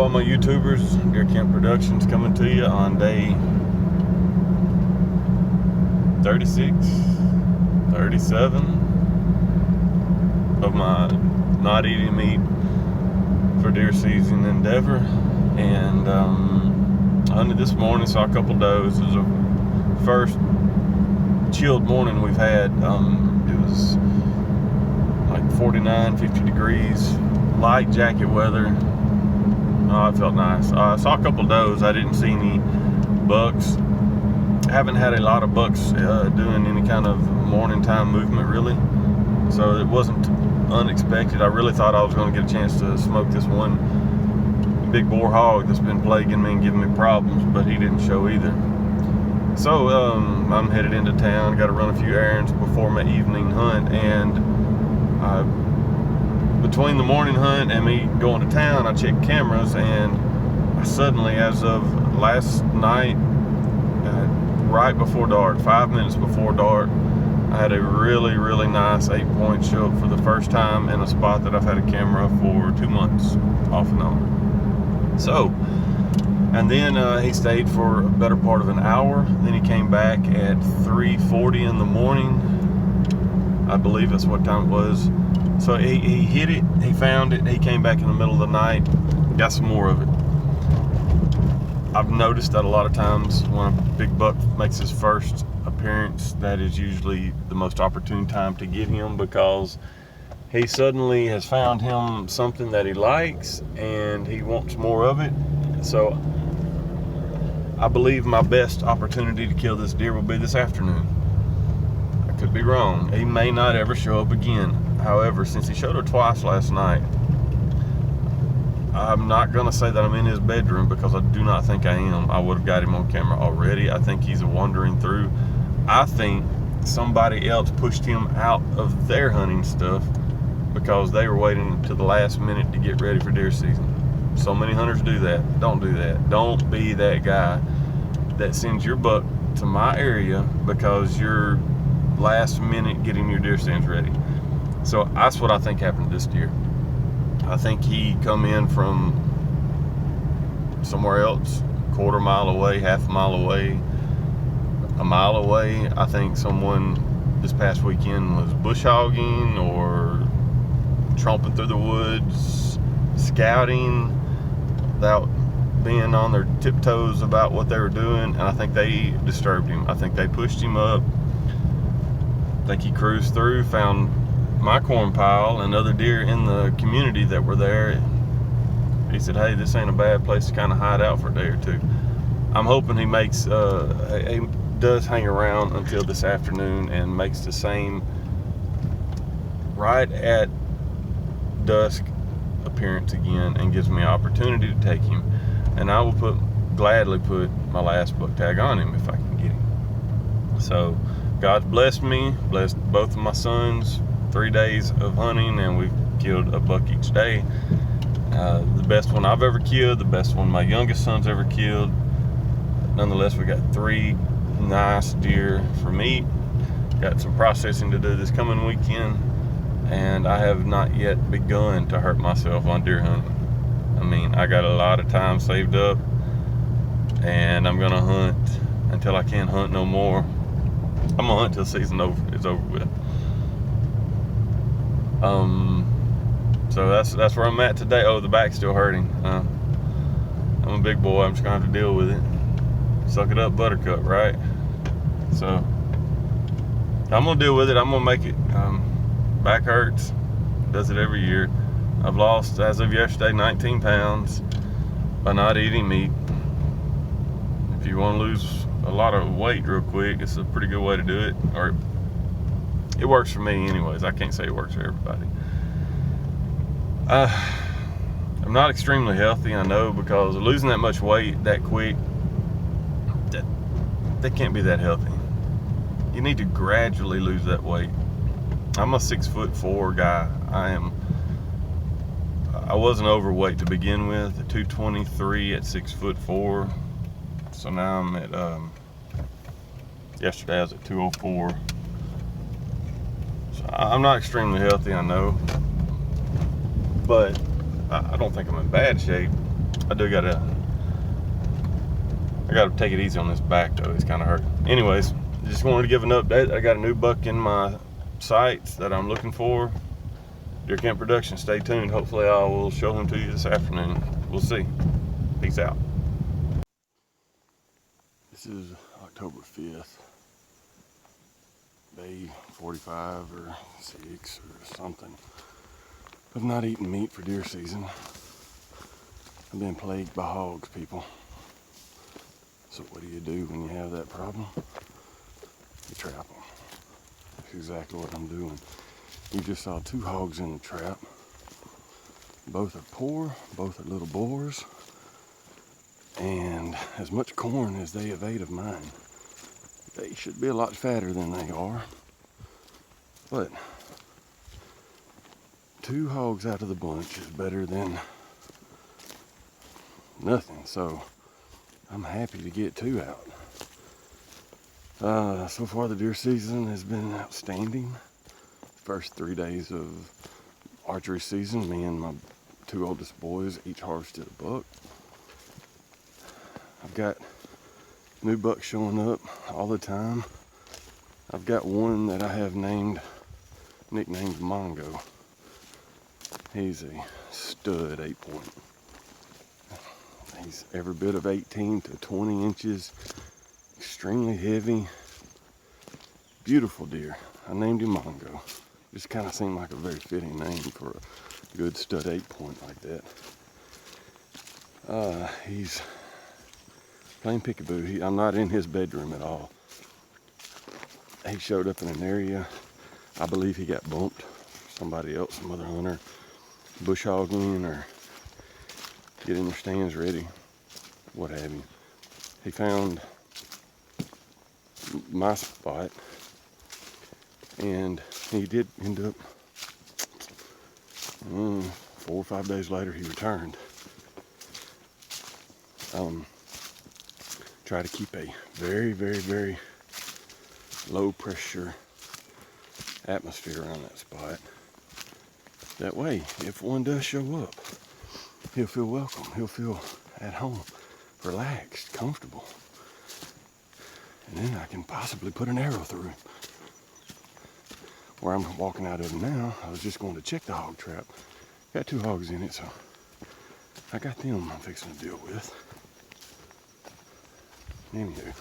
all my YouTubers. Deer Camp Productions coming to you on day 36, 37 of my not eating meat for deer season endeavor. And hunted this morning, saw a couple does. It was the first chilled morning we've had. It was like 49, 50 degrees, light jacket weather. Oh, it felt nice. I saw a couple does. I didn't see any bucks. I haven't had a lot of bucks doing any kind of morning time movement really, so it wasn't unexpected. I really thought I was going to get a chance to smoke this one big bore hog that's been plaguing me and giving me problems, but he didn't show either. So I'm headed into town. Got to run a few errands before my evening hunt, and between the morning hunt and me going to town, I checked cameras, and I suddenly, as of last night, right before dark, 5 minutes before dark, I had a really nice 8-point show up for the first time in a spot that I've had a camera for 2 months, off and on. So, and then he stayed for a better part of an hour. Then he came back at 3:40 in the morning. I believe that's what time it was. So he hit it, he found it, he came back in the middle of the night, got some more of it. I've noticed that a lot of times when a big buck makes his first appearance, that is usually the most opportune time to get him, because he suddenly has found him something that he likes and he wants more of it. So I believe my best opportunity to kill this deer will be this afternoon. I could be wrong. He may not ever show up again. However, since he showed up twice last night, I'm not going to say that I'm in his bedroom, because I do not think I am. I would have got him on camera already. I think he's wandering through. I think somebody else pushed him out of their hunting stuff because they were waiting to the last minute to get ready for deer season. So many hunters do that. Don't do that. Don't be that guy that sends your buck to my area because you're last minute getting your deer stands ready. So that's what I think happened to this deer. I think he come in from somewhere else, quarter mile away, half a mile away, a mile away. I think someone this past weekend was bush hogging or tromping through the woods, scouting without being on their tiptoes about what they were doing, and I think they disturbed him. I think they pushed him up. I think he cruised through, found my corn pile and other deer in the community that were there. He said, hey, this ain't a bad place to kind of hide out for a day or two. I'm hoping he makes he does hang around until this afternoon and makes the same right at dusk appearance again and gives me an opportunity to take him, and I will gladly put my last buck tag on him if I can get him. So God's blessed me, blessed both of my sons. 3 days of hunting, and we've killed a buck each day. The best one I've ever killed, the best one my youngest son's ever killed. Nonetheless, we got 3 nice deer for meat. Got some processing to do this coming weekend, and I have not yet begun to hurt myself on deer hunting. I mean, I got a lot of time saved up, and I'm gonna hunt until I can't hunt no more. I'm gonna hunt till the season is over with. So that's where I'm at today. Oh, the back's still hurting. I'm a big boy. I'm just gonna have to deal with it. Suck it up, buttercup, right? So I'm gonna deal with it. I'm gonna make it. Back hurts. Does it every year. I've lost, as of yesterday, 19 pounds by not eating meat. If you want to lose a lot of weight real quick, it's a pretty good way to do it. Or it works for me anyways. I can't say it works for everybody. I'm not extremely healthy, I know, because losing that much weight that quick, that can't be that healthy. You need to gradually lose that weight. I'm a 6'4" guy. I wasn't overweight to begin with, 223 at 6'4". So now I'm at, yesterday I was at 204. So I'm not extremely healthy, I know, but I don't think I'm in bad shape. I gotta take it easy on this back though. It's kind of hurt. Anyways, just wanted to give an update. I got a new buck in my sights that I'm looking for. Deer Camp Production, stay tuned. Hopefully I will show him to you this afternoon. We'll see. Peace out. This is October 5th, day 45 or 6 or something. I've not eaten meat for deer season. I've been plagued by hogs, people. So what do you do when you have that problem? You trap them. That's exactly what I'm doing. You just saw 2 hogs in the trap. Both are poor, both are little boars, and as much corn as they have ate of mine. They should be a lot fatter than they are, but 2 hogs out of the bunch is better than nothing, so I'm happy to get 2 out. So far the deer season has been outstanding. First 3 days of archery season, me and my 2 oldest boys each harvested a buck. I've got new bucks showing up all the time. I've got one that I have nicknamed Mongo. He's a stud 8-point. He's every bit of 18 to 20 inches, extremely heavy, beautiful deer. I named him Mongo. Just kind of seemed like a very fitting name for a good stud 8-point like that. He's playing peekaboo. I'm not in his bedroom at all. He showed up in an area, I believe he got bumped. Somebody else, some other hunter, bush hogging or getting their stands ready, what have you. He found my spot, and he did end up, 4 or 5 days later he returned. Try to keep a very, very, very low pressure atmosphere around that spot. That way, if one does show up, he'll feel welcome. He'll feel at home, relaxed, comfortable. And then I can possibly put an arrow through him. Where I'm walking out of now, I was just going to check the hog trap. Got 2 hogs in it, so I got them I'm fixing to deal with. Anywho,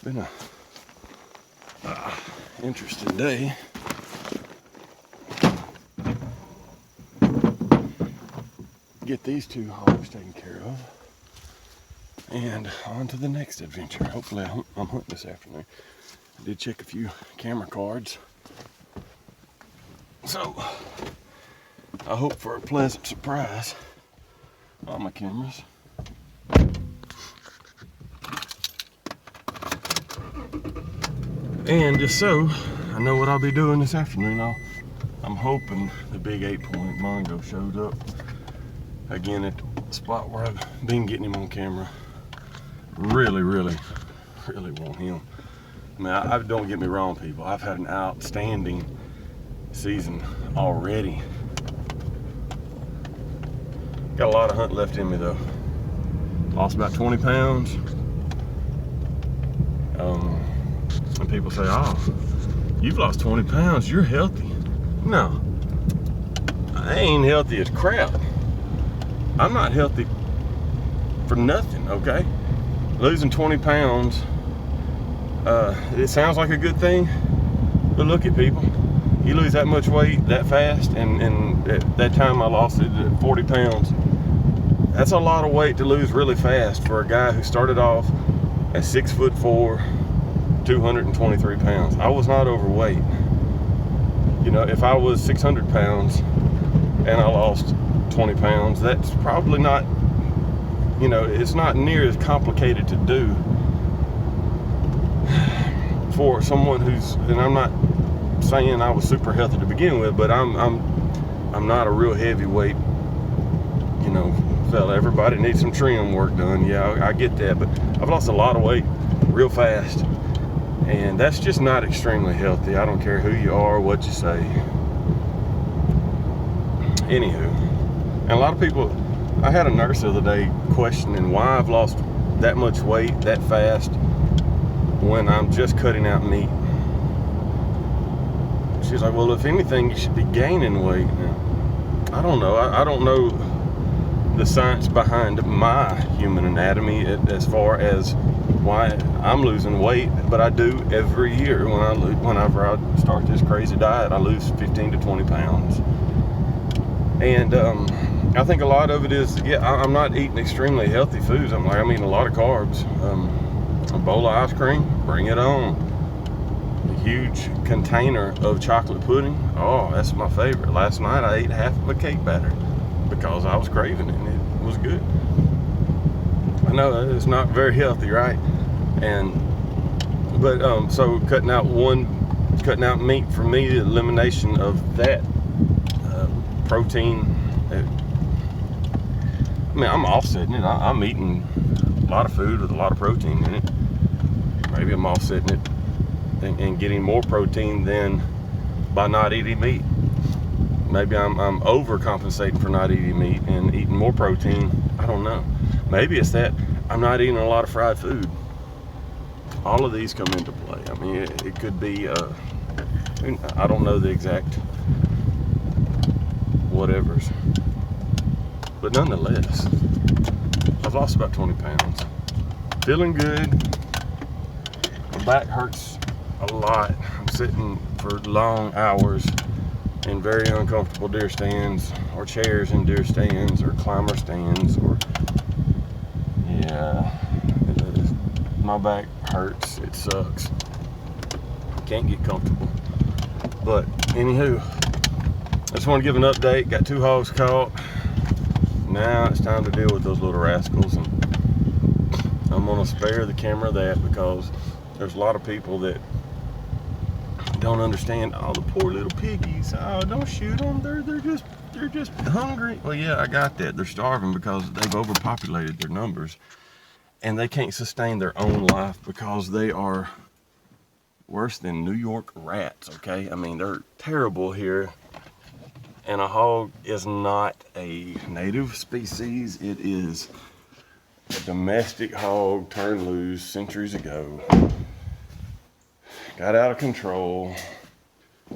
been a interesting day. Get these 2 hogs taken care of, and on to the next adventure. Hopefully I'm hunting this afternoon. I did check a few camera cards, so I hope for a pleasant surprise on my cameras. And just so I know what I'll be doing this afternoon, I'm hoping the big 8-point Mongo showed up again at the spot where I've been getting him on camera. Really, really, really want him. I mean, I don't get me wrong, people. I've had an outstanding season already. Got a lot of hunt left in me though. Lost about 20 pounds. And people say, oh, you've lost 20 pounds, you're healthy. No, I ain't healthy as crap. I'm not healthy for nothing, okay? Losing 20 pounds, it sounds like a good thing, but look at people. You lose that much weight that fast, and at that time I lost it at 40 pounds. That's a lot of weight to lose really fast for a guy who started off at 6'4", 223 pounds. I was not overweight. You know, if I was 600 pounds and I lost 20 pounds, that's probably not, you know, it's not near as complicated to do for someone who's, and I'm not saying I was super healthy to begin with, but I'm not a real heavyweight, you know, fella. Everybody needs some trim work done. Yeah, I get that, but I've lost a lot of weight real fast, and that's just not extremely healthy. I don't care who you are, what you say. Anywho, and a lot of people I had a nurse the other day questioning why I've lost that much weight that fast when I'm just cutting out meat. She's like, well, if anything, you should be gaining weight. Now, I don't know. I don't know the science behind my human anatomy as far as why I'm losing weight, but I do every year whenever I start this crazy diet. I lose 15 to 20 pounds. And I think a lot of it is, I'm not eating extremely healthy foods. I'm eating a lot of carbs. A bowl of ice cream, bring it on. A huge container of chocolate pudding, oh, that's my favorite. Last night I ate half of a cake batter because I was craving it and it was good. I know it's not very healthy, right? But so cutting out meat for me, the elimination of that protein. I'm offsetting it. I'm eating a lot of food with a lot of protein in it. Maybe I'm offsetting it and getting more protein than by not eating meat. Maybe I'm overcompensating for not eating meat and eating more protein. I don't know. Maybe it's that I'm not eating a lot of fried food. All of these come into play. It could be, I don't know the exact whatevers. But nonetheless, I've lost about 20 pounds. Feeling good. My back hurts a lot. I'm sitting for long hours in very uncomfortable deer stands, or chairs in deer stands, or climber stands, or my back hurts. It sucks. Can't get comfortable. But anywho, I just want to give an update. Got 2 hogs caught. Now it's time to deal with those little rascals, and I'm gonna spare the camera that because there's a lot of people that don't understand. Oh, the poor little piggies. Oh, don't shoot them. They're just hungry. Well, yeah, I got that. They're starving because they've overpopulated their numbers, and they can't sustain their own life because they are worse than New York rats. Okay, they're terrible here. And a hog is not a native species. It is a domestic hog turned loose centuries ago. Got out of control,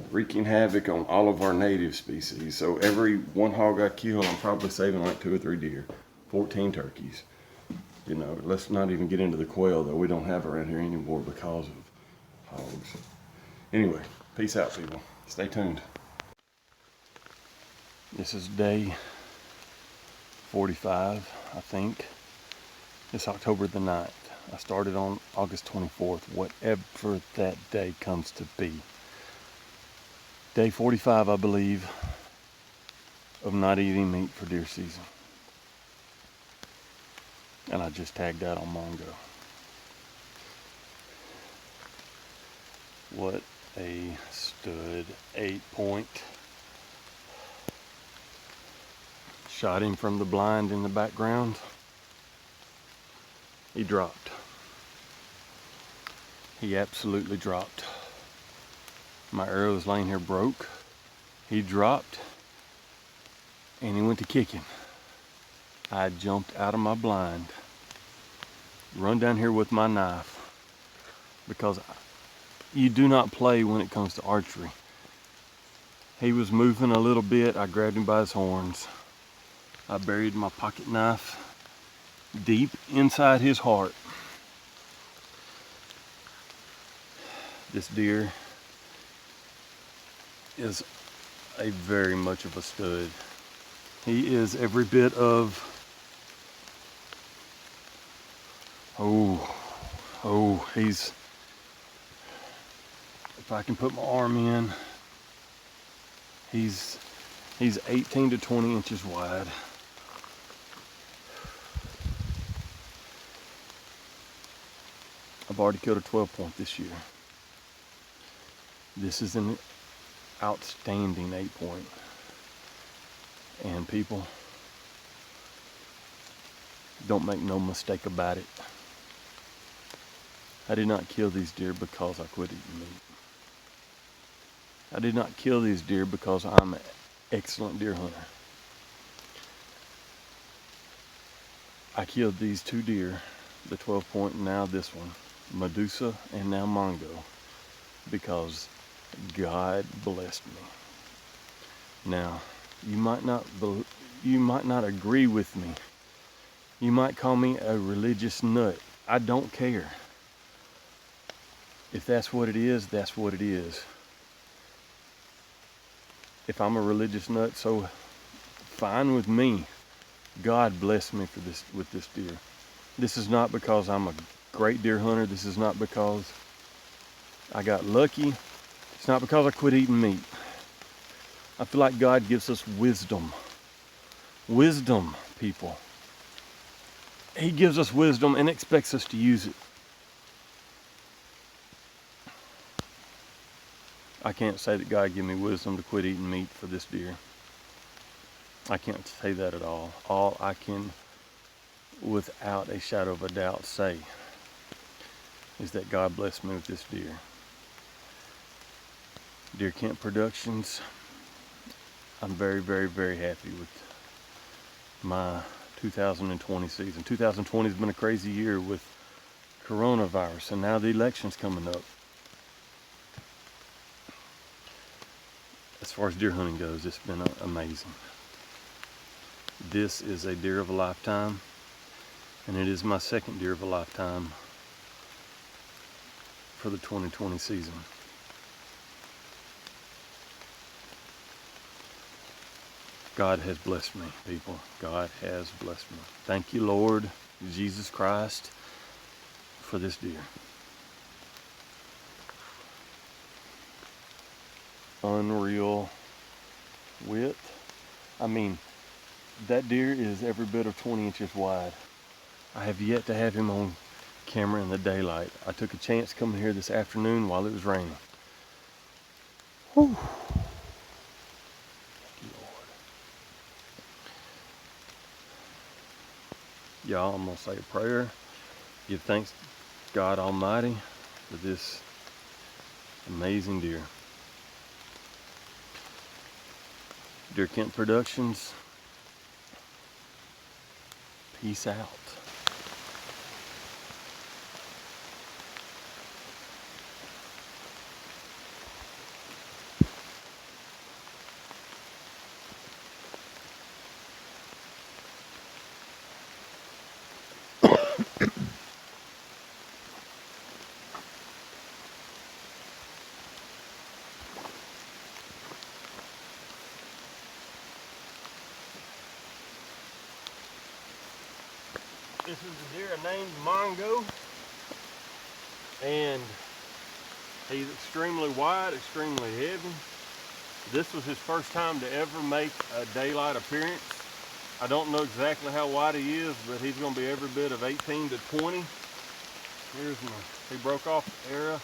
wreaking havoc on all of our native species. So every 1 hog I kill, I'm probably saving like 2 or 3 deer, 14 turkeys. Let's not even get into the quail that we don't have around here anymore because of hogs. Anyway, peace out, people. Stay tuned. This is day 45, I think. It's October the 9th. I started on August 24th, whatever that day comes to be. Day 45, I believe, of not eating meat for deer season. And I just tagged that on Mongo. What a stud. 8-point. Shot him from the blind in the background. He dropped. He absolutely dropped. My arrow was laying here broke. He dropped and he went to kick him. I jumped out of my blind, run down here with my knife, because you do not play when it comes to archery. He was moving a little bit. I grabbed him by his horns. I buried my pocket knife deep inside his heart. This deer is a very much of a stud. He is every bit of, he's, if I can put my arm in, he's 18 to 20 inches wide. I've already killed a 12-point this year. This is an outstanding 8-point. And people, don't make no mistake about it. I did not kill these deer because I quit eating meat. I did not kill these deer because I'm an excellent deer hunter. I killed these 2 deer, the 12 point and now this one, Medusa and now Mongo, because God blessed me. Now, you might not agree with me. You might call me a religious nut. I don't care. If that's what it is, that's what it is. If I'm a religious nut, so fine with me. God blessed me with this deer. This is not because I'm a great deer hunter. This is not because I got lucky. It's not because I quit eating meat. I feel like God gives us wisdom. Wisdom, people. He gives us wisdom and expects us to use it. I can't say that God gave me wisdom to quit eating meat for this deer. I can't say that at all. All I can, without a shadow of a doubt, say is that God blessed me with this deer. Deer Camp Productions, I'm very, very, very happy with my 2020 season. 2020 has been a crazy year with coronavirus, and now the election's coming up. As far as deer hunting goes, it's been amazing. This is a deer of a lifetime, and it is my second deer of a lifetime for the 2020 season. God has blessed me, people. God has blessed me. Thank you, Lord Jesus Christ, for this deer. Unreal width. I mean, that deer is every bit of 20 inches wide. I have yet to have him on camera in the daylight. I took a chance coming here this afternoon while it was raining. Whew. Y'all, I'm going to say a prayer. Give thanks to God Almighty for this amazing deer. Deer Camp Productions, peace out. This is the deer I named Mongo, and he's extremely wide, extremely heavy. This was his first time to ever make a daylight appearance. I don't know exactly how wide he is, but he's going to be every bit of 18 to 20. He broke off the arrow.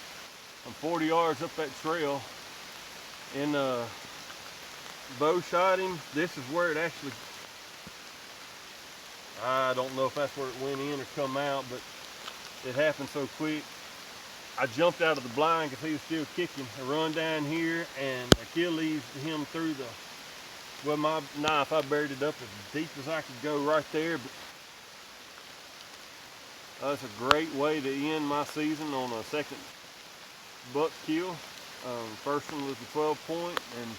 I'm 40 yards up that trail, and bow shot him. This is where it actually, I don't know if that's where it went in or come out, but it happened so quick. I jumped out of the blind because he was still kicking. I run down here and I Achilles him through the, well, my knife, I buried it up as deep as I could go right there. But that's a great way to end my season on a second buck kill. First one was a 12 point, and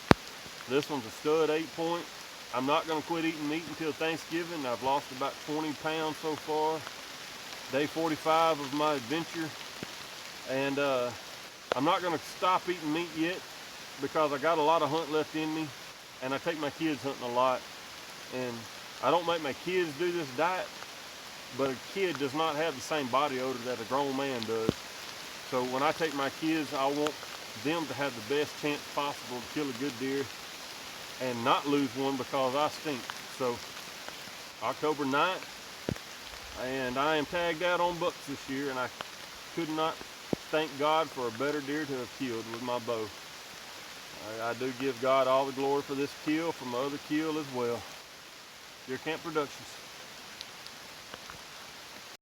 this one's a stud 8 point. I'm not going to quit eating meat until Thanksgiving. I've lost about 20 pounds so far. Day 45 of my adventure. And I'm not going to stop eating meat yet because I got a lot of hunt left in me, and I take my kids hunting a lot. And I don't make my kids do this diet, but a kid does not have the same body odor that a grown man does. So when I take my kids, I want them to have the best chance possible to kill a good deer and not lose one because I stink. So October 9th, and I am tagged out on bucks this year, and I could not thank God for a better deer to have killed with my bow. I do give God all the glory for this kill, for my other kill as well. Deer Camp Productions.